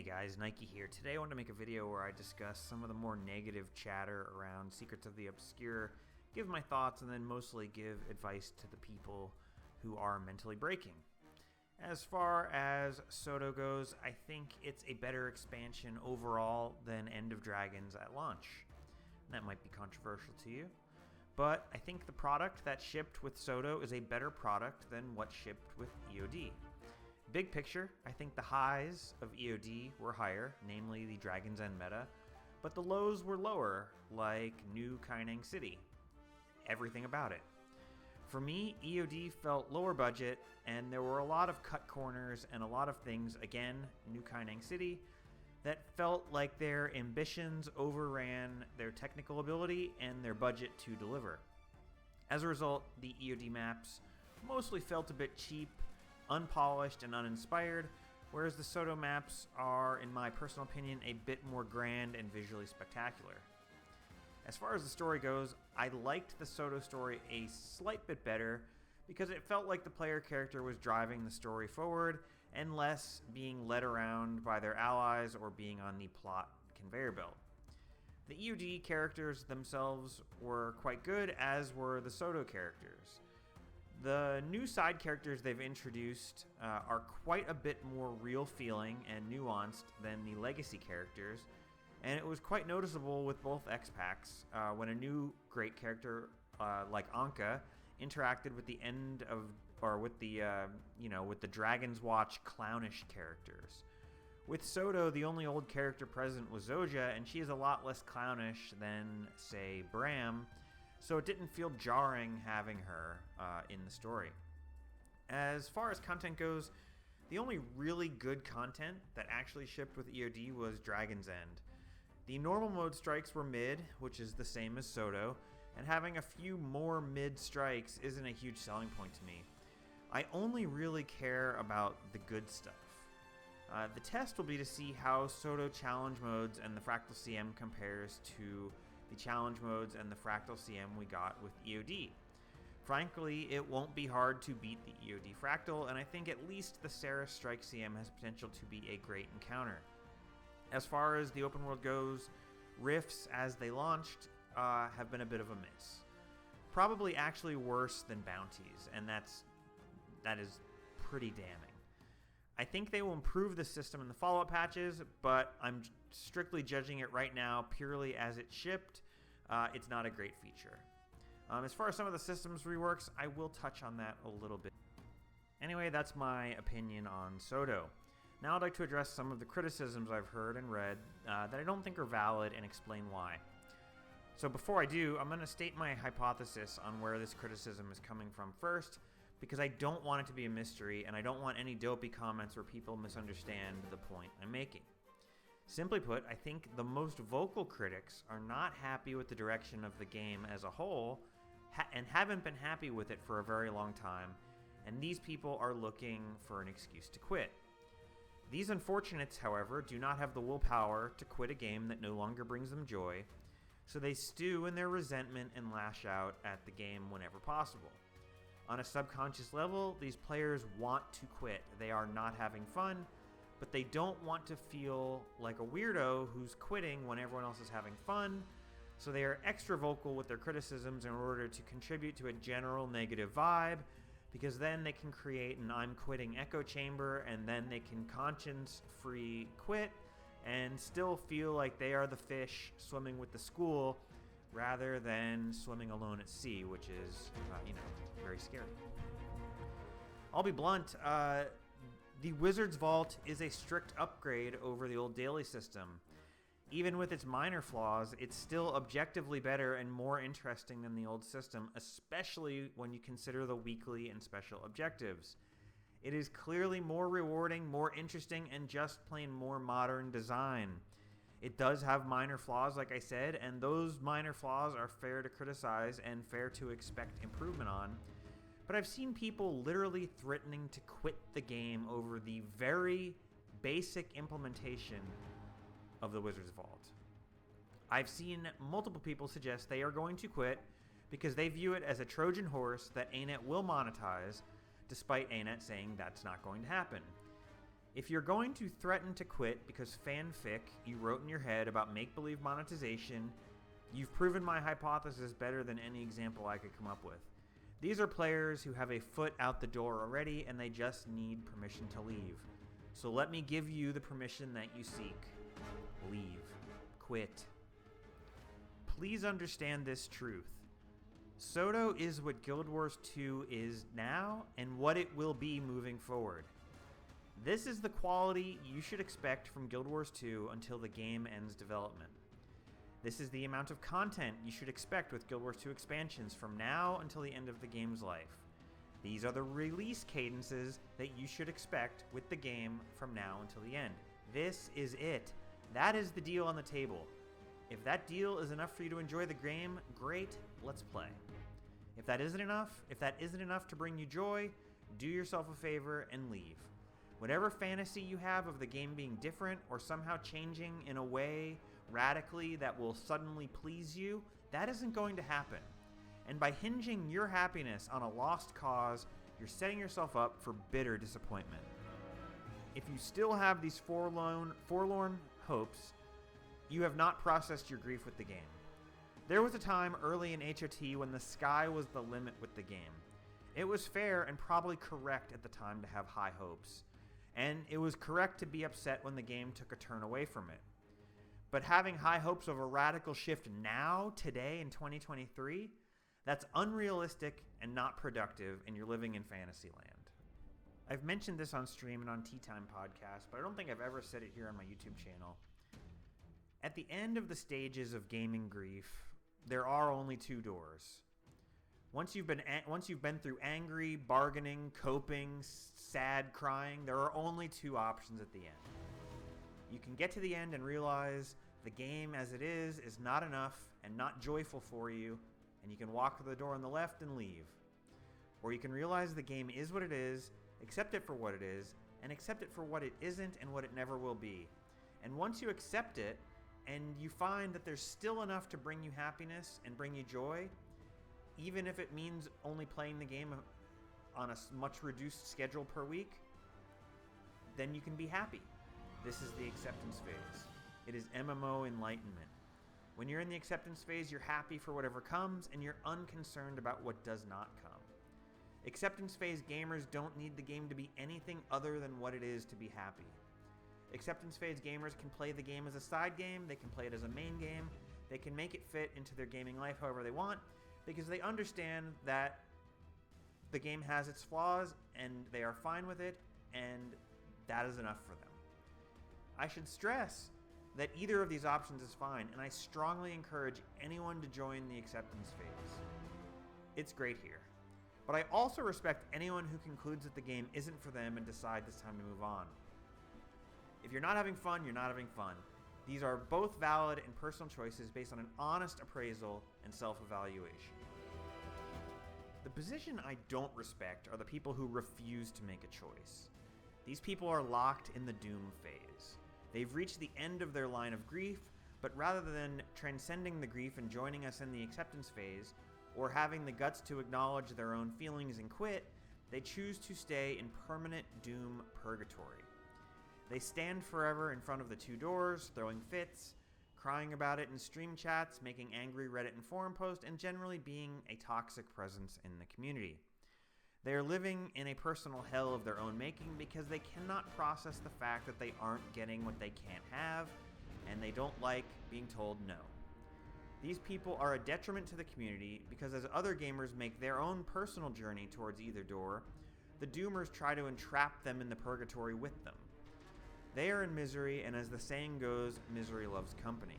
Guys, Nike here. Today I want to make a video where I discuss some of the more negative chatter around Secrets of the Obscure, give my thoughts, and then mostly give advice to the people who are mentally breaking. As far as Soto goes, I think it's a better expansion overall than End of Dragons at launch. That might be controversial to you, but I think the product that shipped with Soto is a better product than what shipped with EOD. Big picture, I think the highs of EOD were higher, namely the Dragon's End meta, but the lows were lower, like New Kaineng City. Everything about it. For me, EOD felt lower budget, and there were a lot of cut corners and a lot of things, again, New Kaineng City, that felt like their ambitions overran their technical ability and their budget to deliver. As a result, the EOD maps mostly felt a bit cheap, unpolished, and uninspired, whereas the Soto maps are, in my personal opinion, a bit more grand and visually spectacular. As far as the story goes, I liked the Soto story a slight bit better because it felt like the player character was driving the story forward and less being led around by their allies or being on the plot conveyor belt. The EOD characters themselves were quite good, as were the Soto characters. The new side characters they've introduced are quite a bit more real feeling and nuanced than the legacy characters, and it was quite noticeable with both X-Packs when a new great character like Anka interacted with the end of, or with the with the Dragon's Watch clownish characters. With Soto, the only old character present was Zoja, and she is a lot less clownish than, say, Bram, so it didn't feel jarring having her in the story. As far as content goes, the only really good content that actually shipped with EOD was Dragon's End. The normal mode strikes were mid, which is the same as Soto, and having a few more mid strikes isn't a huge selling point to me. I only really care about the good stuff. The test will be to see how Soto challenge modes and the Fractal CM compares to the challenge modes and the Fractal CM we got with EOD. Frankly, it won't be hard to beat the EOD Fractal, and I think at least the Sarah Strike CM has potential to be a great encounter. As far as the open world goes, rifts as they launched have been a bit of a miss. Probably actually worse than bounties, and that is pretty damning. I think they will improve the system in the follow-up patches, but I'm strictly judging it right now purely as it shipped. It's not a great feature. As far as some of the systems reworks, I will touch on that a little bit. Anyway, that's my opinion on Soto. Now I'd like to address some of the criticisms I've heard and read that I don't think are valid and explain why. So before I do, I'm going to state my hypothesis on where this criticism is coming from first, because I don't want it to be a mystery, and I don't want any dopey comments where people misunderstand the point I'm making. Simply put, I think the most vocal critics are not happy with the direction of the game as a whole, and haven't been happy with it for a very long time, and these people are looking for an excuse to quit. These unfortunates, however, do not have the willpower to quit a game that no longer brings them joy, so they stew in their resentment and lash out at the game whenever possible. On a subconscious level, these players want to quit. They are not having fun, but they don't want to feel like a weirdo who's quitting when everyone else is having fun, so they are extra vocal with their criticisms in order to contribute to a general negative vibe, because then they can create an I'm quitting echo chamber, and then they can conscience-free quit and still feel like they are the fish swimming with the school, rather than swimming alone at sea, which is, very scary. I'll be blunt, the Wizard's Vault is a strict upgrade over the old daily system. Even with its minor flaws, it's still objectively better and more interesting than the old system, especially when you consider the weekly and special objectives. It is clearly more rewarding, more interesting, and just plain more modern design. It does have minor flaws, like I said, and those minor flaws are fair to criticize and fair to expect improvement on. But I've seen people literally threatening to quit the game over the very basic implementation of the Wizard's Vault. I've seen multiple people suggest they are going to quit because they view it as a Trojan horse that ANET will monetize, despite ANET saying that's not going to happen. If you're going to threaten to quit because fanfic you wrote in your head about make-believe monetization, you've proven my hypothesis better than any example I could come up with. These are players who have a foot out the door already and they just need permission to leave. So let me give you the permission that you seek. Leave. Quit. Please understand this truth. Soto is what Guild Wars 2 is now and what it will be moving forward. This is the quality you should expect from Guild Wars 2 until the game ends development. This is the amount of content you should expect with Guild Wars 2 expansions from now until the end of the game's life. These are the release cadences that you should expect with the game from now until the end. This is it. That is the deal on the table. If that deal is enough for you to enjoy the game, great, let's play. If that isn't enough to bring you joy, do yourself a favor and leave. Whatever fantasy you have of the game being different or somehow changing in a way radically that will suddenly please you, that isn't going to happen. And by hinging your happiness on a lost cause, you're setting yourself up for bitter disappointment. If you still have these forlorn hopes, you have not processed your grief with the game. There was a time early in HOT when the sky was the limit with the game. It was fair and probably correct at the time to have high hopes. And it was correct to be upset when the game took a turn away from it. But having high hopes of a radical shift now, today, in 2023, that's unrealistic and not productive, and you're living in fantasy land. I've mentioned this on stream and on Tea Time podcast, but I don't think I've ever said it here on my YouTube channel. At the end of the stages of gaming grief, there are only two doors. Once you've been through angry, bargaining, coping, sad, crying, there are only two options at the end. You can get to the end and realize the game as it is not enough and not joyful for you, and you can walk through the door on the left and leave. Or you can realize the game is what it is, accept it for what it is, and accept it for what it isn't and what it never will be. And once you accept it, and you find that there's still enough to bring you happiness and bring you joy, even if it means only playing the game on a much reduced schedule per week, then you can be happy. This is the acceptance phase. It is MMO enlightenment. When you're in the acceptance phase, you're happy for whatever comes, and you're unconcerned about what does not come. Acceptance phase gamers don't need the game to be anything other than what it is to be happy. Acceptance phase gamers can play the game as a side game, they can play it as a main game, they can make it fit into their gaming life however they want, because they understand that the game has its flaws and they are fine with it, and that is enough for them. I should stress that either of these options is fine, and I strongly encourage anyone to join the acceptance phase. It's great here. But I also respect anyone who concludes that the game isn't for them and decides it's time to move on. If you're not having fun, you're not having fun. These are both valid and personal choices based on an honest appraisal and self-evaluation. The position I don't respect are the people who refuse to make a choice. These people are locked in the doom phase. They've reached the end of their line of grief, but rather than transcending the grief and joining us in the acceptance phase, or having the guts to acknowledge their own feelings and quit, they choose to stay in permanent doom purgatory. They stand forever in front of the two doors, throwing fits, crying about it in stream chats, making angry Reddit and forum posts, and generally being a toxic presence in the community. They are living in a personal hell of their own making because they cannot process the fact that they aren't getting what they can't have, and they don't like being told no. These people are a detriment to the community because as other gamers make their own personal journey towards either door, the doomers try to entrap them in the purgatory with them. They are in misery, and as the saying goes, misery loves company.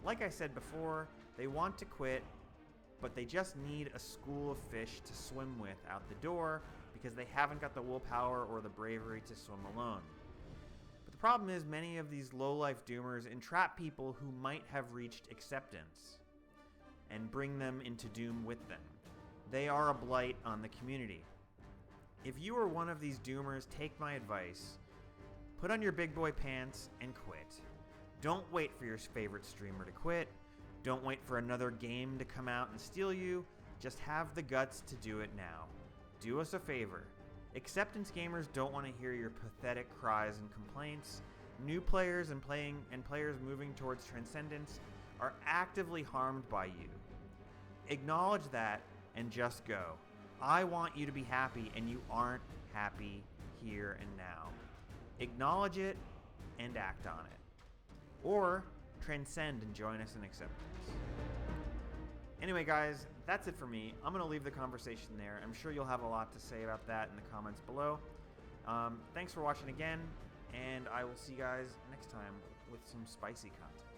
Like I said before, they want to quit, but they just need a school of fish to swim with out the door because they haven't got the willpower or the bravery to swim alone. But the problem is many of these low-life doomers entrap people who might have reached acceptance and bring them into doom with them. They are a blight on the community. If you are one of these doomers, take my advice. Put on your big boy pants and quit. Don't wait for your favorite streamer to quit. Don't wait for another game to come out and steal you. Just have the guts to do it now. Do us a favor. Acceptance gamers don't want to hear your pathetic cries and complaints. New players and players moving towards transcendence are actively harmed by you. Acknowledge that and just go. I want you to be happy, and you aren't happy here and now. Acknowledge it and act on it. Or transcend and join us in acceptance. Anyway, guys, that's it for me. I'm going to leave the conversation there. I'm sure you'll have a lot to say about that in the comments below. Thanks for watching again, and I will see you guys next time with some spicy content.